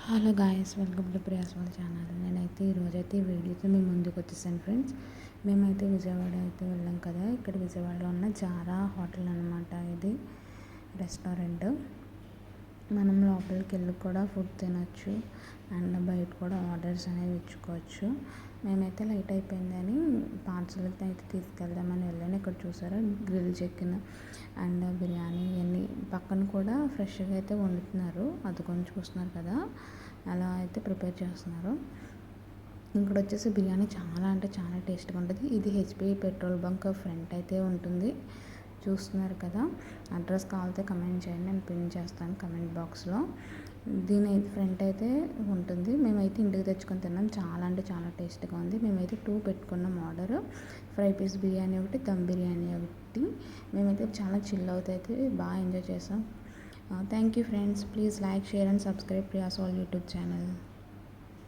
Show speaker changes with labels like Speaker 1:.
Speaker 1: Hello guys, welcome to Priya's వాళ్ళ channel. నేనైతే ఈరోజైతే ఈ వీడియోతో మీ ముందుకు వచ్చేసాను ఫ్రెండ్స్. మేమైతే విజయవాడ అయితే వెళ్ళాం కదా. ఇక్కడ విజయవాడలో ఉన్న జారా హోటల్ అనమాట. ఇది రెస్టారెంట్. మనం లోపలికి వెళ్ళి కూడా ఫుడ్ తినచ్చు అండ్ బయట కూడా ఆర్డర్స్ అనేవి ఇచ్చుకోవచ్చు. మేమైతే లైట్ అయిపోయిందని పార్సల్ అయితే తీసుకెళ్దామని వెళ్ళాను. ఇక్కడ చూసారా, గ్రిల్ చికెన్ అండ్ బిర్యానీ ఇవన్నీ పక్కన కూడా ఫ్రెష్గా అయితే వండుతున్నారు. అది కొంచెం చూస్తున్నారు కదా, అలా అయితే ప్రిపేర్ చేస్తున్నారు. ఇక్కడ వచ్చేసి బిర్యానీ చాలా అంటే చాలా టేస్ట్గా ఉంటుంది. ఇది హెచ్పి పెట్రోల్ బంక్ ఫ్రంట్ అయితే ఉంటుంది, చూస్తున్నారు కదా. అడ్రస్ కావాలితే కమెంట్ చేయండి, నేను పిన్ చేస్తాను కమెంట్ బాక్స్లో. దీని ఫ్రంట్ అయితే ఉంటుంది. మేమైతే ఇంటికి తెచ్చుకొని తిన్నాం. చాలా అంటే చాలా టేస్ట్గా ఉంది. మేమైతే 2 పెట్టుకున్నాం ఆర్డర్. ఫ్రై పీస్ బిర్యానీ ఒకటి, దమ్ బిర్యానీ ఒకటి. మేమైతే చాలా చిల్ అయితే బాగా ఎంజాయ్ చేసాం. Thank you friends. Please like, share and subscribe Priya's వాళ్ళ యూట్యూబ్ ఛానల్.